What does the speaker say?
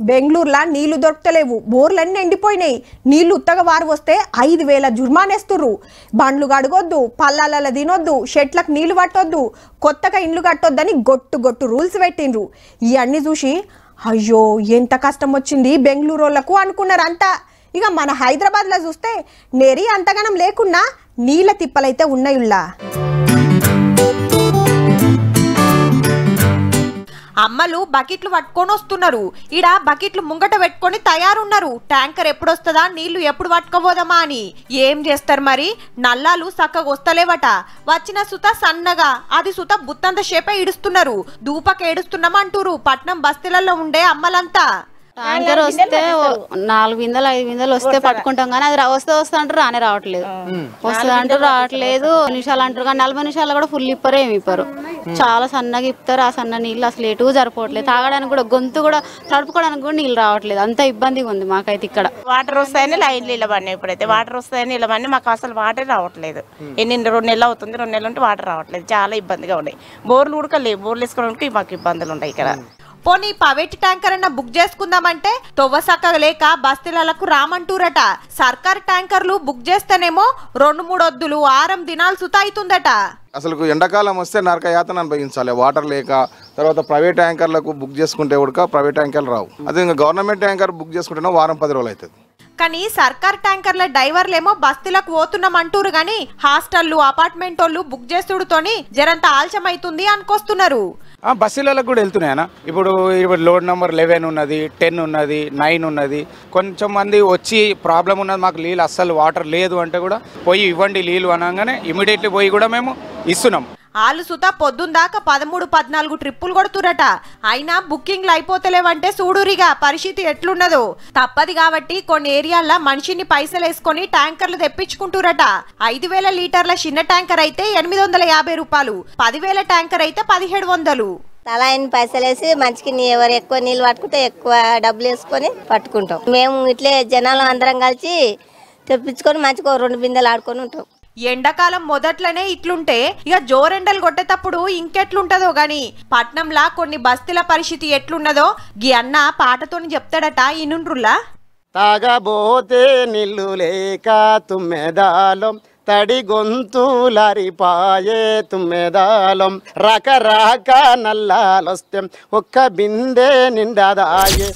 బెంగళూరులో నీళ్లు దొరకలేవు, బోర్లన్నీ ఎండిపోయినాయి. నీళ్లు ఉత్తగా వారు వస్తే 5,000 జుర్మానేస్తుర్రు. బండ్లు గడగొద్దు, పల్లాల తినొద్దు, షెట్లకు నీళ్లు పట్టొద్దు, కొత్తగా ఇండ్లు కట్టొద్దని గొట్టు రూల్స్ పెట్టిండ్రు. ఇవన్నీ చూసి అయ్యో ఎంత కష్టం వచ్చింది బెంగళూరు వాళ్ళకు అనుకున్నారంతా. ఇక మన హైదరాబాద్లో చూస్తే నెరి అంతగనం లేకున్నా నీళ్ళ తిప్పలైతే ఉన్నాయుల్లా. అమ్మలు బకెట్లు పట్టుకొని వస్తున్నారు. ఈడ బకెట్లు ముంగట పెట్టుకొని తయారున్నారు. ట్యాంకర్ ఎప్పుడొస్తుందా, నీళ్లు ఎప్పుడు పట్టుకోబోదామా అని. ఏం చేస్తారు మరి, నల్లాలు చక్కగా వస్తలేవట. వచ్చిన సుత సన్నగా, అది సుత బుత్తంత షేపే ఇడుస్తున్నారు. దూపక ఏడుస్తున్నామంటూరు పట్నం బస్తీలలో ఉండే అమ్మలంతా. ట్యాంకర్ వస్తే 4 బిందెలు 5 బిందెలు వస్తే పట్టుకుంటాం కానీ అది వస్తే అంటారు రానే రావట్లేదు. వస్తుంది అంటారు రావట్లేదు. నిమిషాలు అంటారు కానీ 40 నిమిషాలు కూడా ఫుల్ ఇప్పరు ఏమి ఇప్పరు. చాలా సన్నగా ఇప్పుతారు. ఆ సన్న నీళ్ళు అసలు ఎటు సరిపోవట్లేదు. తాగడానికి కూడా గొంతు కూడా తడుపుకోవడానికి కూడా నీళ్ళు రావట్లేదు. అంత ఇబ్బందిగా ఉంది మాకైతే ఇక్కడ. వాటర్ వస్తాయని లైన్లు ఇళ్ళబడినాయి. ఇప్పుడైతే వాటర్ వస్తాయని ఇళ్ళబడి మాకు అసలు వాటర్ రావట్లేదు. 2 నెలలు అవుతుంది. 2 నెలలు ఉంటే వాటర్ రావట్లేదు. చాలా ఇబ్బందిగా ఉన్నాయి. బోర్లు ఉడకలేవు. బోర్లు వేసుకోవడానికి మాకు ఇబ్బందులు ఉన్నాయి ఇక్కడ. పోనీ ప్రైవేట్ ట్యాంకర్ అన్న బుక్ చేసుకుందామంటే తొవ్వసక్క లేక బస్తీలకు రామంటూరట. సర్కార్ ట్యాంకర్లు బుక్ చేస్తేనేమో 2-3 వద్దులు 6 దినాలు సుత అవుతుందట. అసలు ఎండాకాలం వస్తే నరక యాతన అనుభవించాలి వాటర్ లేక. తర్వాత ప్రైవేట్ ట్యాంకర్లకు బుక్ చేసుకుంటే కూడా ప్రైవేట్ ట్యాంకర్లు రావు. అదే ఇంకా గవర్నమెంట్ ట్యాంకర్ బుక్ చేసుకుంటేనే వారం 10 రోజులు అవుతుంది. కానీ సర్కార్ ట్యాంకర్ల డ్రైవర్లేమో బస్తీలకు పోతున్నామంటూరు గాని హాస్టళ్లు అపార్ట్మెంట్ వాళ్ళు బుక్ చేస్తుడుతోని జరంత ఆలస్యమైతుంది అనుకొస్తున్నారు. బస్సులకు కూడా వెళ్తున్నాయన. ఇప్పుడు లోడ్ నెంబర్ 11 ఉన్నది, 10 ఉన్నది, 9 ఉన్నది. కొంచెం మంది వచ్చి ప్రాబ్లం ఉన్నది, మాకు నీళ్ళు అస్సలు వాటర్ లేదు అంటే కూడా పోయి ఇవ్వండి నీళ్ళు అనగానే ఇమీడియట్లీ పోయి కూడా మేము ఇస్తున్నాం. ఆలు సుత పొద్దుందాకా 13-14 ట్రిప్పులు కొడుతురట. అయినా బుకింగ్లు అయిపోతలేవంటే చూడురిగా పరిస్థితి ఎట్లున్నదో. తప్పది కాబట్టి కొన్ని ఏరియాల్లో మనిషిని పైసలు వేసుకొని ట్యాంకర్లు తెప్పించుకుంటురట. 5,000 లీటర్ల చిన్న ట్యాంకర్ అయితే 850 రూపాయలు, 10,000 ట్యాంకర్ అయితే 1700. తలా ఎన్ని పైసలు వేసి మంచికి ఎవరు ఎక్కువ నీళ్ళు పట్టుకుంటే ఎక్కువ డబ్బులు వేసుకొని పట్టుకుంటాం. మేము ఇట్లే జనాలు అందరం కలిసి తెప్పించుకొని మంచిగా 2 బిందెలు ఆడుకొని ఉంటాం. ఎండాకాలం మొదట్లోనే ఇట్లుంటే ఇక జోరెండలు కొట్టేటప్పుడు ఇంకెట్లుంటదో గాని పట్నంలా కొన్ని బస్తీల పరిస్థితి ఎట్లున్నదో గీ అన్న పాటతోని చెప్తాడట. ఇనుండ్రుల్లా తాగబోతే నిల్లు లేక తుమ్మెదాలం తడి గొంతులరిపాయే తుమ్మెదాలం రకరక నల్లాలొస్తే ఒక్క బిందె నిండదాయే.